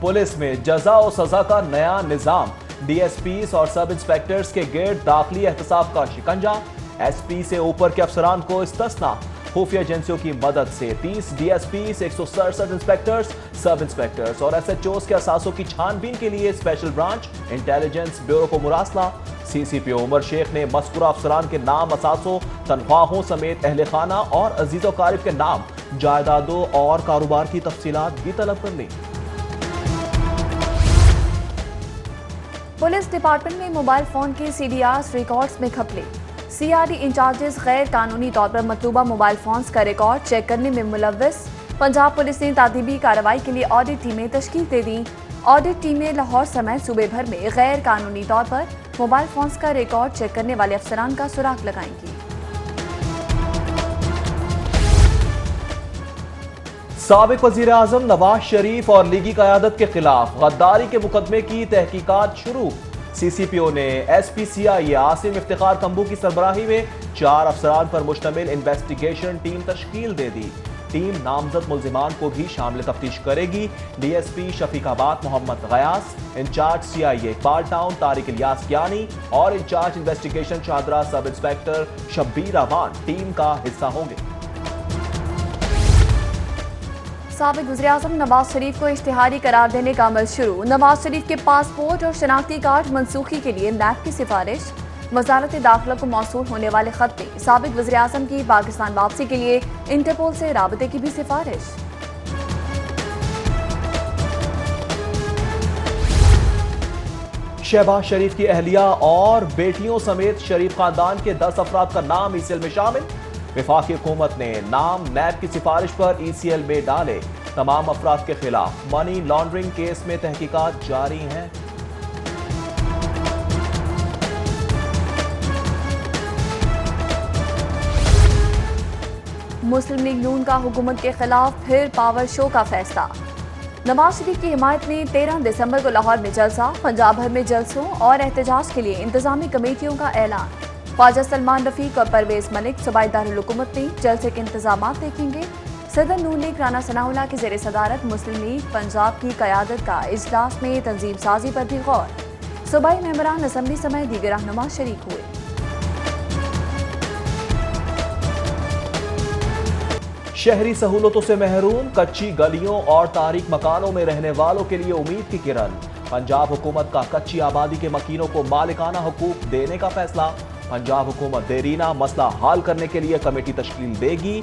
Police में जजा और सजा का नया निजाम, डीएसपी और सब इंस्पेक्टर्स के गिर्द दाखिली एहतसाब का शिकंजा, एसपी से ऊपर के अफसरान को इस्तिस्ना। खुफिया एजेंसियों की मदद से 30 डीएसपी, 167 इंस्पेक्टर्स, सब इंस्पेक्टर्स और एसएचओस के असासों की छानबीन के लिए स्पेशल ब्रांच इंटेलिजेंस ब्यूरो को मुरासला। सीसीपीओ उमर शेख ने मज़कूरा अफसरान के नाम, असासों, तनख्वाहों समेत अहले खाना और अजीज़ वकारिब के नाम, जायदादों और कारोबार की तफसीलात भी तलब कर ली। पुलिस डिपार्टमेंट में मोबाइल फोन के सीडीआर रिकॉर्ड्स में घपले। सीआरडी इंचार्जेस गैर कानूनी तौर पर मतलूबा मोबाइल फोन्स का रिकॉर्ड चेक करने में मुलव्वस। पंजाब पुलिस ने तादीबी कार्रवाई के लिए ऑडिट टीमें तश्कील दे दी। ऑडिट टीमें लाहौर समेत सूबे भर में गैर कानूनी तौर पर मोबाइल फोन्स का रिकॉर्ड चेक करने वाले अफसरान का सुराग लगाएंगी। साबिक वजीर आजम नवाज शरीफ और लीगी क़यादत के खिलाफ गद्दारी के मुकदमे की तहकीकात शुरू। सीसीपीओ ने एसपीसीआई आसिम इफ्तिखार कंबू की सरबराही में 4 अफसरान पर मुश्तमिल इन्वेस्टिगेशन टीम तश्कील दे दी। टीम नामजद मुल्जिमान को भी शामिल तफ्तीश करेगी। DSP Shafiqabad Mohammad Ghayas, incharge CIA Iqbal town Tariq Ilyas यानी और in charge investigation Shahdara sub inspector Shabbir Awan team का हिस्सा होंगे। साबिक वज़ीर-ए-आज़म नवाज शरीफ को इश्तिहारी करार देने का अमल शुरू। नवाज शरीफ के पासपोर्ट और शनाख्ती कार्ड मनसूखी के लिए नैब की सिफारिश। वजारत दाखिला को मौसूल होने वाले खत में साबिक वज़ीर-ए-आज़म की पाकिस्तान वापसी के लिए इंटरपोल से राबते की भी सिफारिश। शहबाज शरीफ की अहलिया और बेटियों समेत शरीफ खानदान के 10 अफराद का नाम ईसीएल में शामिल। वफाकी हुकूमत ने नाम नैब की सिफारिश पर ईसीएल में डाले। तमाम अफराद के खिलाफ मनी लॉन्ड्रिंग केस में तहकीकात जारी हैं। मुस्लिम लीग नून का हुकूमत के खिलाफ फिर पावर शो का फैसला। नवाज शरीफ की हिमायत में 13 दिसंबर को लाहौर में जलसा। पंजाब भर में जलसों और एहतजाज के लिए इंतजामी कमेटियों का ऐलान। ख्वाजा सलमान रफीक और परवेज मलिक सूबाई दारुल हुकूमत में जलसे के इंतजाम देखेंगे। सदर नून लीग राना सनाउल्लाह की ज़ेर सदारत मुस्लिम लीग पंजाब की क़यादत का इजलास में तंजीम साजी पर भी गौर। सूबाई मेंबरान असम्बली समेत दीगर रहनुमा शरीक हुए। शहरी सहूलतों से महरूम, कच्ची गलियों और तारीक मकानों में रहने वालों के लिए उम्मीद की किरण। पंजाब हुकूमत का कच्ची आबादी के मकीनों को मालिकाना हुकूक देने का फैसला। पंजाब हुकूमत देरीना मसला हल करने के लिए कमेटी तश्कील देगी।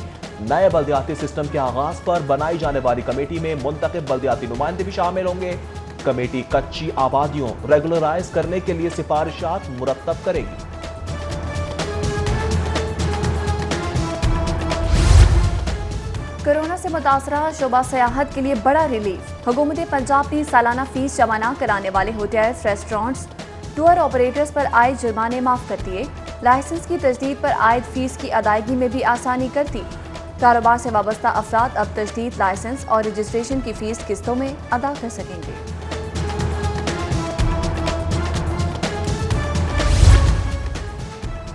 नए बल्दियाती सिस्टम के आगाज पर बनाई जाने वाली कमेटी में मुंतखब बल्दियाती नुमाइंदे भी शामिल होंगे। कमेटी कच्ची आबादियों रेगुलराइज करने के लिए सिफारिशात मुरतब करेगी। कोरोना से मुतासरा शोबा सयाहत के लिए बड़ा रिलीफ। हुकूमत पंजाब ने सालाना फीस जमा न कराने वाले होटल्स, रेस्टोरेंट्स, टूर ऑपरेटर्स पर आयद जुर्माने माफ कर दिए। लाइसेंस की तजदीद पर आयद फीस की अदायगी में भी आसानी कर दी। कारोबार से वाबस्ता अफराद अब तजदीद, लाइसेंस और रजिस्ट्रेशन की फीस किस्तों में अदा कर सकेंगे।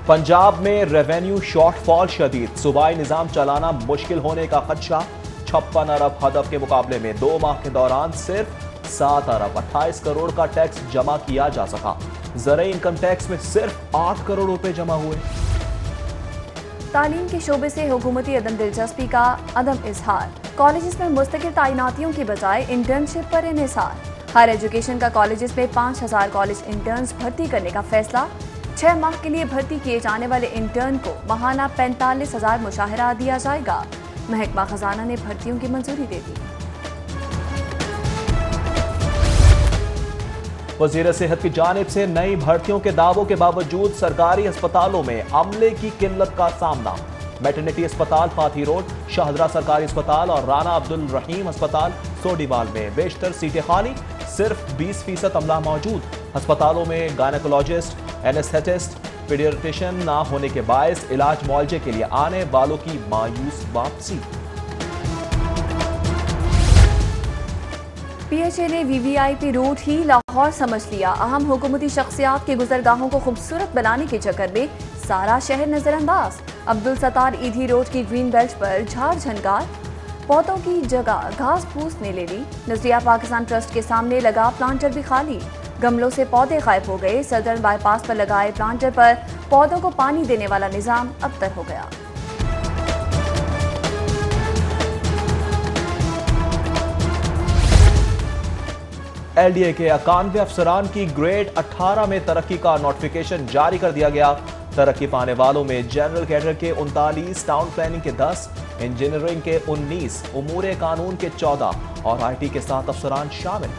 पंजाब में रेवेन्यू शॉर्टफॉल शदीद, सूबाई निजाम चलाना मुश्किल होने का खदशा। 56 अरब हदफ के मुकाबले में 2 माह के दौरान सिर्फ 7 अरब 28 करोड़ का टैक्स जमा किया जा सका। ज़राई इनकम टैक्स में सिर्फ 8 करोड़ रुपए जमा हुए। तालीम के शोबे से हुकूमती अदम दिलचस्पी का अदम इजहार। कॉलेजेस में मुस्तकिल तैनातियों की बजाय इंटर्नशिप पर इन्हिसार। हायर एजुकेशन का कॉलेजेस में 5000 कॉलेज इंटर्न्स भर्ती करने का फैसला। 6 माह के लिए भर्ती किए जाने वाले इंटर्न को माहाना 45,000 मुशाहरा दिया जाएगा। महकमा खजाना ने भर्तियों की मंजूरी दे दी। वज़ीर सेहत की जानिब से नई भर्तियों के दावों के बावजूद सरकारी अस्पतालों में अमले की किल्लत का सामना। मैटरनिटी अस्पताल पाथी रोड, शाहदरा सरकारी अस्पताल और राना अब्दुल रहीम अस्पताल सोडीवाल में बेशतर सीटें खाली, सिर्फ 20% अमला मौजूद। अस्पतालों में गायनेकोलॉजिस्ट, एनेस्थेटिस्ट, पीडियाट्रिशियन ना होने के बायस इलाज मुआवजे के लिए आने वालों की मायूस वापसी। पीएचए ने वीवीआईपी रूट ही लाहौर समझ लिया। अहम हुकूमती शख्सियात के गुजरगाहों को खूबसूरत बनाने के चक्कर में सारा शहर नजरअंदाज। अब्दुल सत्तार ईदी रोड की ग्रीन बेल्ट पर झाड़ झनकार। पौधों की जगह घास फूस ने ले ली। नजरिया पाकिस्तान ट्रस्ट के सामने लगा प्लांटर भी खाली, गमलों से पौधे गायब हो गए। सदर्न बाईपास पर लगाए प्लांटर पर पौधों को पानी देने वाला निजाम अबतर हो गया। LDA के 91 अफसरान की ग्रेड 18 में तरक्की का नोटिफिकेशन जारी कर दिया गया। तरक्की पाने वालों में जनरल कैडर के 39, टाउन प्लानिंग के 10, इंजीनियरिंग के 19, उमूरे कानून के 14 और IT के 7 अफसरान शामिल।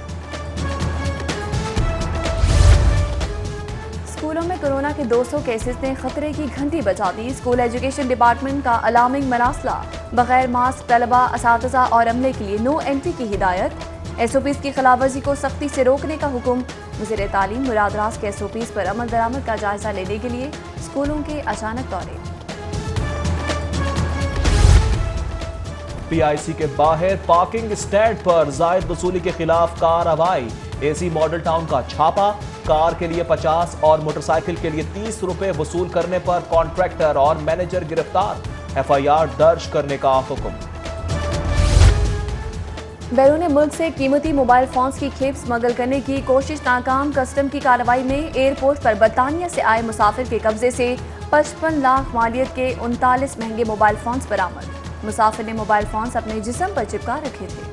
स्कूलों में कोरोना के 200 केसेस ने खतरे की घंटी बजा दी। स्कूल एजुकेशन डिपार्टमेंट का अलार्मिंग मरासला, बगैर मास्क तलबा, असातिज़ा और अमले के लिए नो एंट्री की हिदायत। SOPs की खिलाफवर्जी को सख्ती से रोकने का हुक्म। वज़ीर तालीम मुराद राज के SOPs पर अमल दरामद का जायजा लेने के लिए स्कूलों के अचानक दौरे। PIC के बाहर पार्किंग स्टैंड पर जायद वसूली के खिलाफ कार्रवाई। AC मॉडल टाउन का छापा, कार के लिए 50 और मोटरसाइकिल के लिए 30 रुपए वसूल करने पर कॉन्ट्रैक्टर और मैनेजर गिरफ्तार। FIR दर्ज करने का हुक्म। बैरून मुल्क से कीमती मोबाइल फोन्स की खेप स्मगल करने की कोशिश नाकाम। कस्टम की कार्रवाई में एयरपोर्ट पर बरतानिया से आए मुसाफिर के कब्जे से 55 लाख मालियत के 39 महंगे मोबाइल फोन्स बरामद। मुसाफिर ने मोबाइल फोन्स अपने जिस्म पर चिपका रखे थे।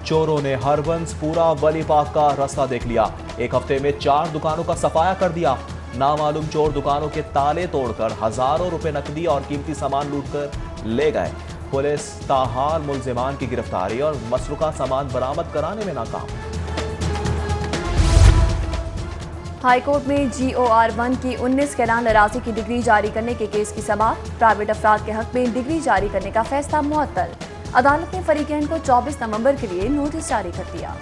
चोरों ने हरबंस पूरा वली पाक का रास्ता देख लिया। एक हफ्ते में 4 दुकानों का सफाया कर दिया। नामालूम चोर दुकानों के ताले तोड़कर हजारों रुपए नकदी और कीमती सामान लूटकर ले गए। पुलिस ताहाल मुलजिमान की गिरफ्तारी और मसरूका सामान बरामद कराने में नाकाम। हाईकोर्ट में GOR 1 की 19 कैलान लराजी की डिग्री जारी करने के केस की समाअत। प्राइवेट अफराद के हक में डिग्री जारी करने का फैसला मुअत्तल। अदालत ने फरीकैन को 24 नवंबर के लिए नोटिस जारी कर दिया।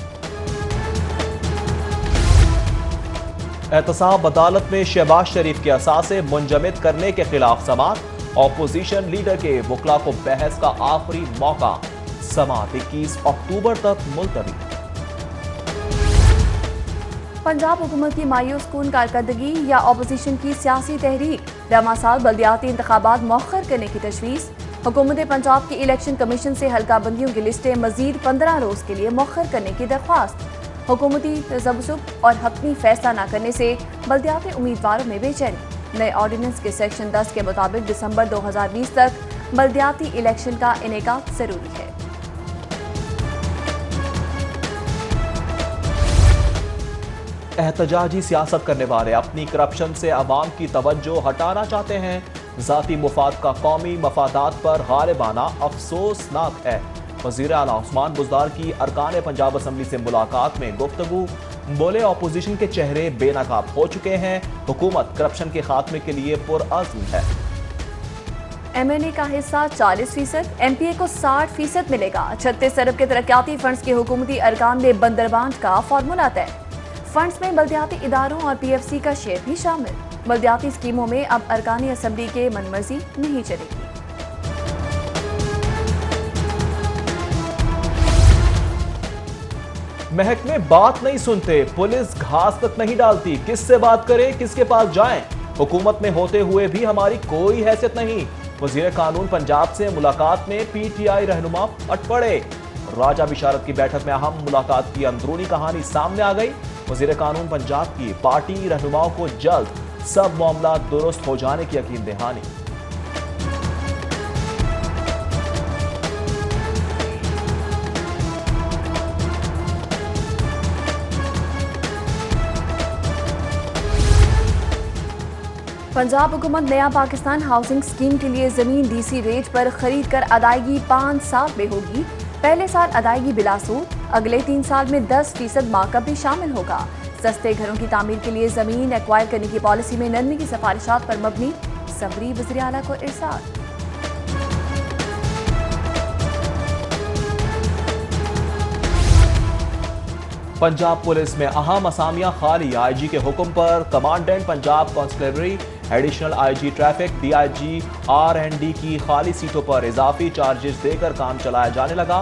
एहतसाब अदालत में शहबाज शरीफ के असासे मुंजमद करने के खिलाफ समाअत। ऑपोजिशन लीडर के वकला को बहस का आखिरी मौका। समाअत 21 अक्टूबर तक मुलतवी। पंजाब हुकूमत की मायूस कुन कारकर्दगी या ऑपोजिशन की सियासी तहरीक। रवां साल बल्दियाती इंतखाबात मौखर करने की तजवीज़। हुकूमत पंजाब की इलेक्शन कमीशन से हल्का बंदियों की लिस्टें मजीद 15 रोज के लिए मौखर करने की दरख्वास्त। हुकूमती तजब्जुब और हतमी फैसला न करने से बल्दियाती उम्मीदवारों में बेचैनी। नए ऑर्डिनेंस के सेक्शन 10 के मुताबिक दिसंबर 2020 तक बल्दियाती इलेक्शन का इनेकाद जरूरी है। एहतजाजी सियासत करने वाले अपनी करप्शन से अवाम की तवज्जो हटाना चाहते हैं। जाती मुफाद का कौमी मफादात पर गालिबाना अफसोसनाक है। वज़ीर आला उस्मान बुज़दार की अरकान पंजाब असम्बली से मुलाकात में गुफ्तगू। बोले ऑपोजिशन के चेहरे बेनकाब हो चुके हैं। हुकूमत करप्शन के खात्मे के लिए पुरअज़्म है। MNA का हिस्सा 40%, MPA को 60% मिलेगा। 36 अरब के तरक्याती फंड्स के हुकूमती अरकान में बंदरबांट का फार्मूला तय। फंड्स में बल्दियाती इदारों और PFC का शेयर भी शामिल। बल्दियाती स्कीमों में अब अरकानी असम्बली के मनमर्जी नहीं चलेगी। महकमे बात नहीं सुनते, पुलिस घास तक नहीं डालती। किससे बात करें, किसके पास जाएं? हुकूमत में होते हुए भी हमारी कोई हैसियत नहीं। वज़ीर कानून पंजाब से मुलाकात में PTI रहनुमा अट पड़े। राजा बिशारत की बैठक में अहम मुलाकात की अंदरूनी कहानी सामने आ गई। वज़ीर कानून पंजाब की पार्टी रहनुमाओं को जल्द सब मामला दुरुस्त हो जाने की यकीन दहानी। पंजाब हुकूमत नया पाकिस्तान हाउसिंग स्कीम के लिए जमीन DC रेट पर खरीद कर अदायगी 5 साल में होगी। पहले साल अदायगी बिला सूद, अगले 3 साल में 10% मार्कअप भी शामिल होगा। सस्ते घरों की तामीर के लिए जमीन एक्वायर करने की पॉलिसी में नरमी की सिफारिशात पर मबनी। सबरी वज़ीर आला को इरशाद। पंजाब पुलिस में अहम असामियां खाली। IG के हुक्म पर commandant Punjab constabulary, additional IG traffic, DIG R&D की खाली सीटों पर इजाफी चार्जेस देकर काम चलाया जाने लगा।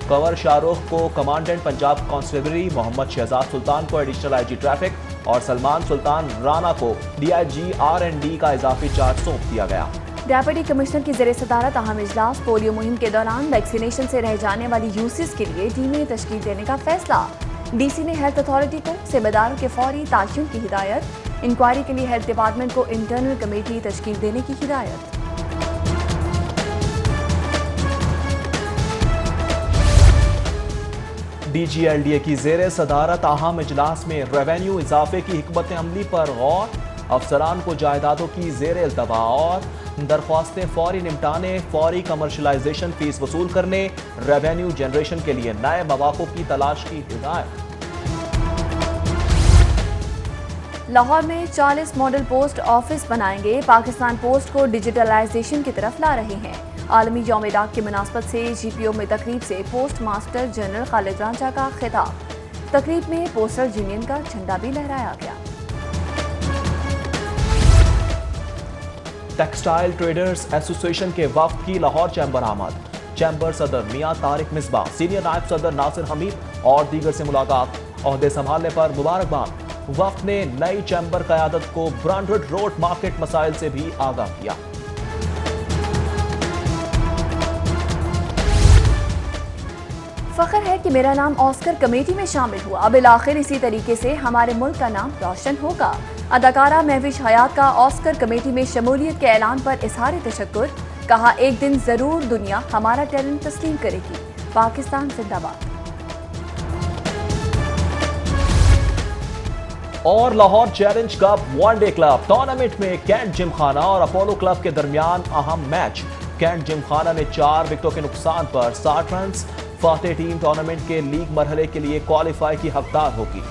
कंवर शाहरुख को कमांडेंट पंजाब कॉन्स्टेबलरी, मोहम्मद शहजाद सुल्तान को एडिशनल IG ट्रैफिक, और सलमान सुल्तान राणा को DIG R&D का इजाफी चार्ज सौंप दिया गया। डेप्यूटी कमिश्नर की ज़ेरे सदारत अहम इजलास। पोलियो मुहिम के दौरान वैक्सीनेशन से रह जाने वाली यूसीज के लिए टीमें तश्कील देने का फैसला। DC ने हेल्थ अथॉरिटी को जिम्मेदारों के फौरी तायन की हिदायत। इंक्वायरी के लिए हेल्थ डिपार्टमेंट को इंटरनल कमेटी तश्कील देने की हिदायत। DGLDA की ज़ेरे सदारत अहम इजलास में रेवेन्यू इजाफे की हिकमत अमली पर गौर। अफसरान को जायदादों की ज़ेरे इल्तवा और दरख्वास्तें फौरी निपटाने, फौरी कमर्शलाइजेशन फीस वसूल करने, रेवेन्यू जनरेशन के लिए नए मौक़ों की तलाश की हिदायत। लाहौर में 40 मॉडल पोस्ट ऑफिस बनाएंगे। पाकिस्तान पोस्ट को डिजिटलाइजेशन की तरफ ला रहे हैं। आलमी यौम डाक की मुनासबत से GPO में तकरीब से पोस्ट मास्टर जनरल खालिद रांचा का खिताब। तकरीब में पोस्टल यूनियन का झंडा भी लहराया गया। टेक्सटाइल ट्रेडर्स एसोसिएशन के वफ्द की लाहौर चैम्बर आमद। चैम्बर सदर मियां तारिक मिसबा, सीनियर नायब सदर नासिर हमीद और दीगर से मुलाकात। ओहदे संभालने पर मुबारकबाद। वफ्द ने नई चैम्बर क़यादत को ब्रांडवुड रोड मार्केट मसाइल से भी आगाह किया। फख्र है कि मेरा नाम ऑस्कर कमेटी में शामिल हुआ। अब आखिर इसी तरीके से हमारे मुल्क का नाम रोशन होगा। अदाकारा महविश हयात का ऑस्कर कमेटी में शमूलियत के ऐलान पर इजहार तशक्कुर। कहा, एक दिन जरूर दुनिया हमारा टैलेंट तस्लीम करेगी। पाकिस्तान जिंदाबाद। और Lahore challenge cup one day club tournament में कैंट जिमखाना और अपोलो क्लब के दरमियान अहम मैच। कैंट जिमखाना ने 4 विकेटों के नुकसान पर 60 रन। फातेह टीम टूर्नामेंट के लीग मरहले के लिए क्वालिफाई की हकदार होगी।